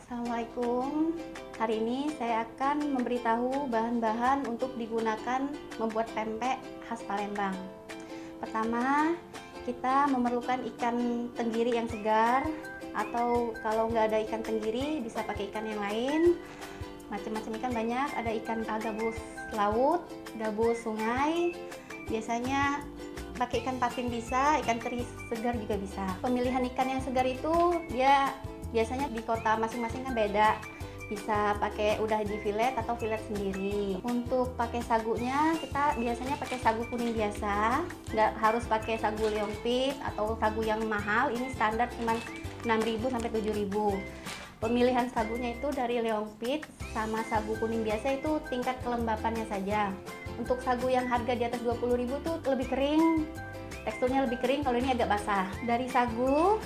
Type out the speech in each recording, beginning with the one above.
Assalamualaikum. Hari ini saya akan memberitahu bahan-bahan untuk digunakan membuat pempek khas Palembang. Pertama, kita memerlukan ikan tenggiri yang segar, atau kalau nggak ada ikan tenggiri bisa pakai ikan yang lain. Macam-macam ikan banyak, ada ikan gabus laut, gabus sungai. Biasanya pakai ikan patin bisa, ikan teri segar juga bisa. Pemilihan ikan yang segar itu dia biasanya di kota masing-masing kan beda. Bisa pakai udah di filet atau filet sendiri. Untuk pakai sagunya kita biasanya pakai sagu kuning biasa, nggak harus pakai sagu leongpit atau sagu yang mahal. Ini standar cuma 6.000 sampai 7.000. Pemilihan sagunya itu dari leongpit sama sagu kuning biasa itu tingkat kelembapannya saja. Untuk sagu yang harga di atas 20.000 tuh lebih kering, teksturnya lebih kering, kalau ini agak basah. Dari sagu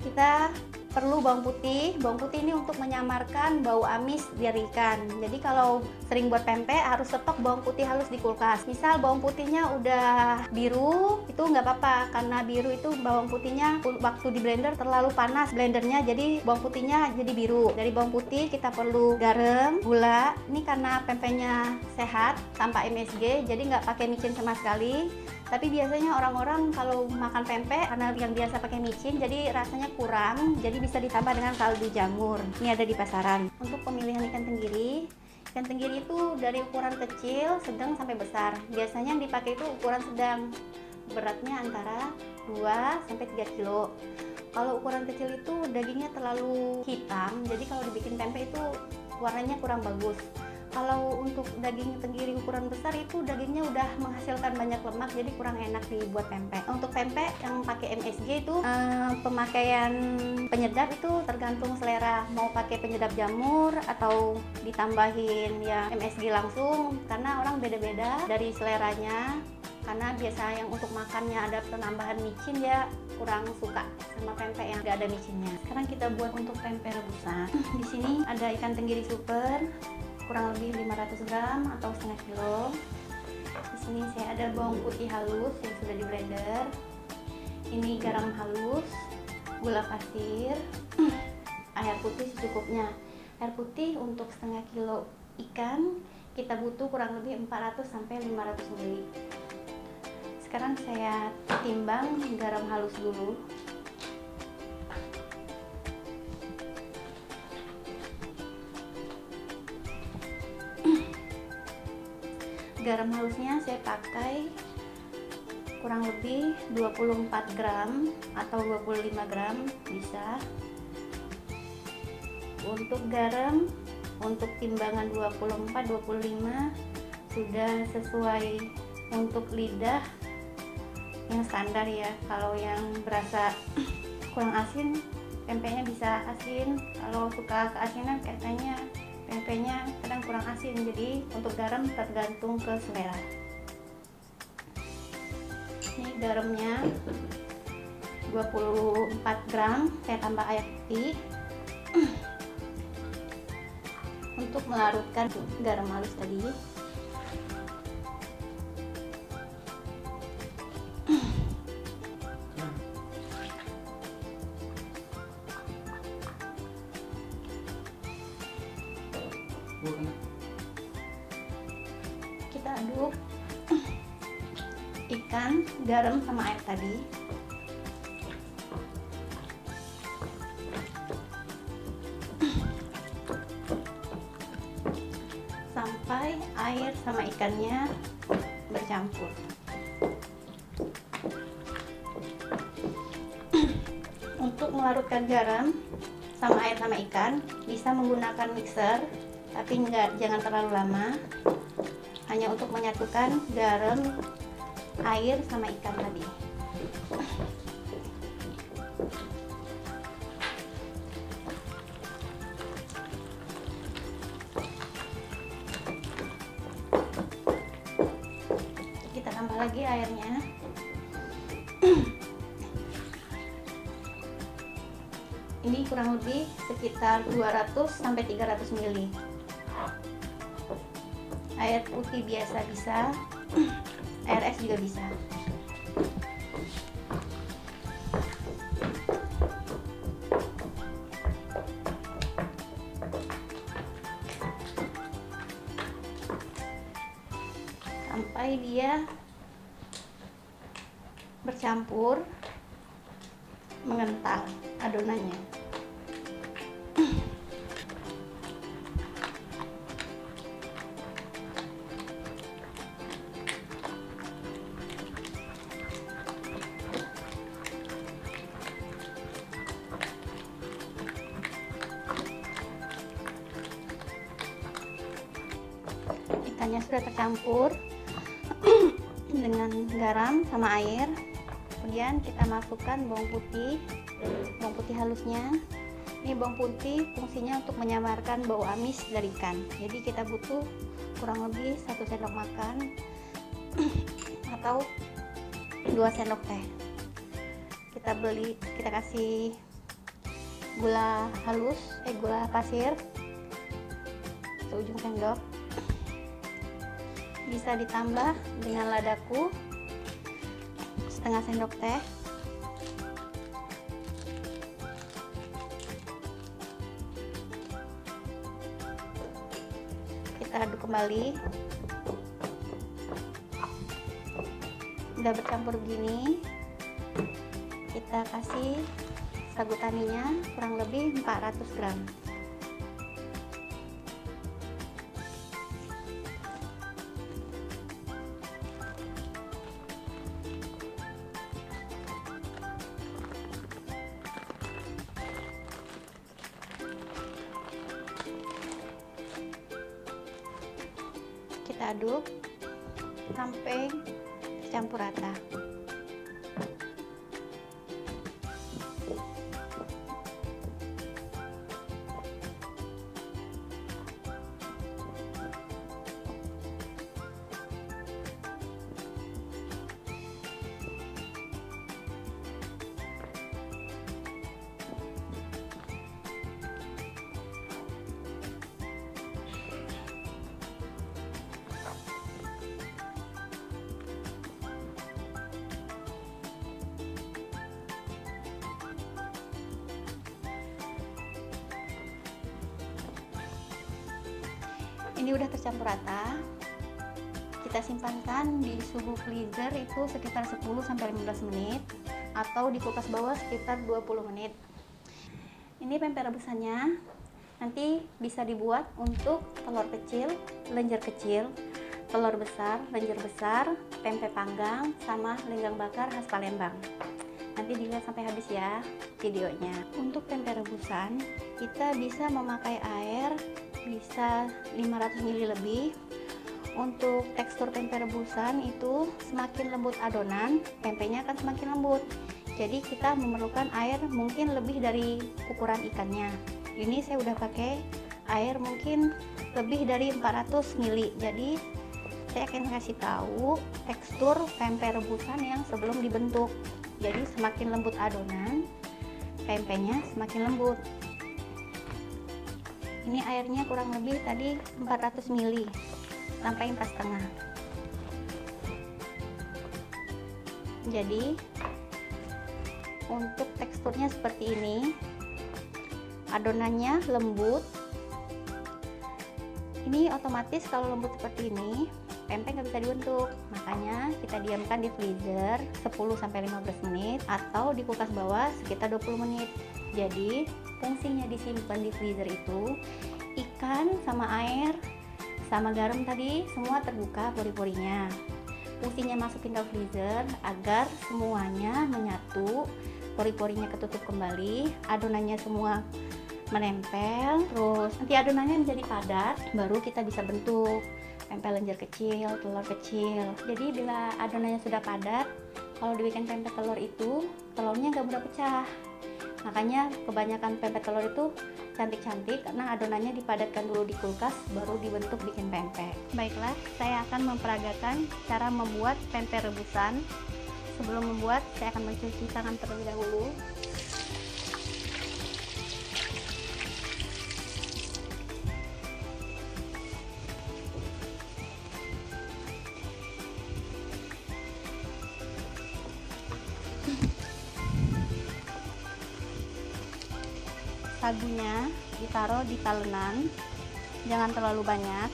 kita perlu bawang putih. Bawang putih ini untuk menyamarkan bau amis dari ikan. Jadi kalau sering buat pempek harus stok bawang putih halus di kulkas. Misal bawang putihnya udah biru, itu nggak apa-apa, karena biru itu bawang putihnya waktu di blender terlalu panas blendernya, jadi bawang putihnya jadi biru. Dari bawang putih kita perlu garam, gula. Ini karena pempeknya sehat tanpa MSG, jadi nggak pakai micin sama sekali. Tapi biasanya orang-orang kalau makan pempek karena yang biasa pakai micin jadi rasanya kurang, jadi bisa ditambah dengan kaldu jamur. Ini ada di pasaran. Untuk pemilihan ikan tenggiri itu dari ukuran kecil, sedang sampai besar. Biasanya yang dipakai itu ukuran sedang, beratnya antara 2 sampai 3 kilo. Kalau ukuran kecil itu dagingnya terlalu hitam, jadi kalau dibikin pempek itu warnanya kurang bagus. Kalau untuk daging tenggiri ukuran besar itu dagingnya udah menghasilkan banyak lemak, jadi kurang enak dibuat pempek. Untuk pempek yang pakai MSG itu pemakaian penyedap itu tergantung selera, mau pakai penyedap jamur atau ditambahin ya MSG langsung, karena orang beda-beda dari seleranya. Karena biasa yang untuk makannya ada penambahan micin, ya kurang suka sama pempek yang nggak ada micinnya. Sekarang kita buat untuk pempek rebusan. Di sini ada ikan tenggiri super kurang lebih 500 gram atau setengah kilo. Di sini saya ada bawang putih halus yang sudah di blender. Ini garam halus, gula pasir, air putih secukupnya. Air putih untuk setengah kilo ikan kita butuh kurang lebih 400 sampai 500 ml. Sekarang saya timbang garam halus dulu. Garam halusnya saya pakai kurang lebih 24 gram atau 25 gram bisa. Untuk garam, untuk timbangan 24-25 sudah sesuai untuk lidah yang standar ya. Kalau yang berasa kurang asin, pempeknya bisa asin. Kalau suka keasinan katanya pempeknya kadang kurang asin, jadi untuk garam tergantung ke selera. Ini garamnya 24 gram, saya tambah air putih untuk melarutkan garam halus tadi. Kita aduk ikan, garam sama air tadi. Sampai air sama ikannya bercampur. Untuk melarutkan garam sama air sama ikan bisa menggunakan mixer, tapi jangan terlalu lama, hanya untuk menyatukan garam, air sama ikan tadi. Kita tambah lagi airnya. Ini kurang lebih sekitar 200 sampai 300 ml. Air putih biasa bisa, air es juga bisa. sampai dia bercampur, mengental adonannya. Ikannya sudah tercampur dengan garam sama air. Kemudian kita masukkan bawang putih halusnya. Ini bawang putih fungsinya untuk menyamarkan bau amis dari ikan. Jadi kita butuh kurang lebih 1 sendok makan atau 2 sendok teh. Kita kasih gula pasir seujung sendok. Bisa ditambah dengan ladaku setengah sendok teh. Kita aduk kembali. Udah bercampur begini, kita kasih sagu taninya kurang lebih 400 gram. Kita aduk sampai campur rata. Ini udah tercampur rata. Kita simpankan di suhu freezer itu sekitar 10-15 menit atau di kulkas bawah sekitar 20 menit. Ini pempek rebusannya. Nanti bisa dibuat untuk telur kecil, lenjer kecil, telur besar, lenjer besar, pempek panggang, sama lenggang bakar khas Palembang. Nanti dilihat sampai habis ya videonya. Untuk pempek rebusan, kita bisa memakai air bisa 500 ml lebih. Untuk tekstur pempek rebusan itu semakin lembut adonan, pempeknya akan semakin lembut. Jadi kita memerlukan air mungkin lebih dari ukuran ikannya. Ini saya udah pakai air mungkin lebih dari 400 ml. Jadi saya akan kasih tahu tekstur pempek rebusan yang sebelum dibentuk. Jadi semakin lembut adonan, pempeknya semakin lembut. Ini airnya kurang lebih tadi 400 ml sampai 4,5. Jadi untuk teksturnya seperti ini, adonannya lembut. Ini otomatis kalau lembut seperti ini, pempek nggak bisa dibentuk. Makanya kita diamkan di freezer 10-15 menit atau di kulkas bawah sekitar 20 menit. Jadi fungsinya disimpan di freezer itu ikan sama air sama garam tadi semua terbuka pori-porinya. Fungsinya masukin ke freezer agar semuanya menyatu, pori-porinya ketutup kembali, adonannya semua menempel, terus nanti adonannya menjadi padat, baru kita bisa bentuk pempek lenjer kecil, telur kecil. Jadi bila adonannya sudah padat, kalau dibikin pempek telur itu telurnya nggak mudah pecah. Makanya kebanyakan pempek telur itu cantik-cantik karena adonannya dipadatkan dulu di kulkas baru dibentuk bikin pempek. Baiklah, saya akan memperagakan cara membuat pempek rebusan. Sebelum membuat, saya akan mencuci tangan terlebih dahulu. Sagunya ditaruh di talenan, jangan terlalu banyak.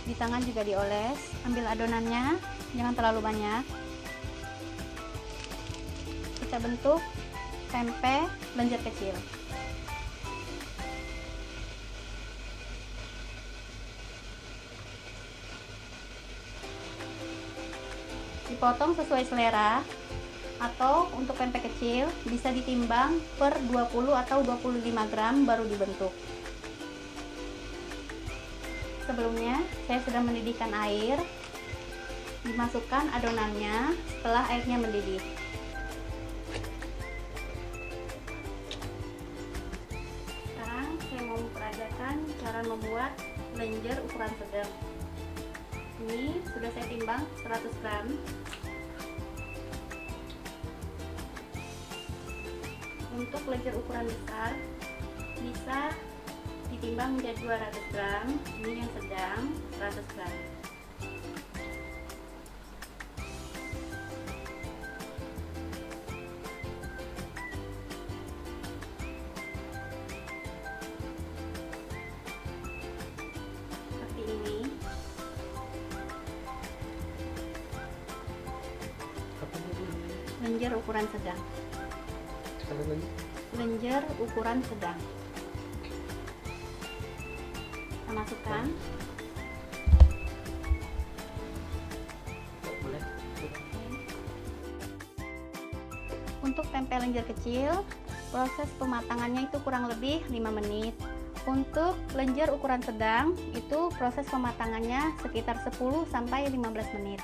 Di tangan juga dioles. Ambil adonannya, jangan terlalu banyak. Kita bentuk tempe lenjer kecil. Dipotong sesuai selera, atau untuk tempe kecil bisa ditimbang per 20 atau 25 gram baru dibentuk. Sebelumnya saya sudah mendidihkan air. Dimasukkan adonannya setelah airnya mendidih. Sekarang saya mau memperagakan cara membuat lenjer ukuran sedang. Ini sudah saya timbang 100 gram. Untuk lenjer ukuran besar bisa ditimbang menjadi 200 gram. Ini yang sedang 100 gram. Seperti ini. Lenjer ukuran sedang. Lenjer ukuran sedang. Kita masukkan. Untuk tempe lenjer kecil, proses pematangannya itu kurang lebih 5 menit. Untuk lenjer ukuran sedang, itu proses pematangannya sekitar 10 sampai 15 menit.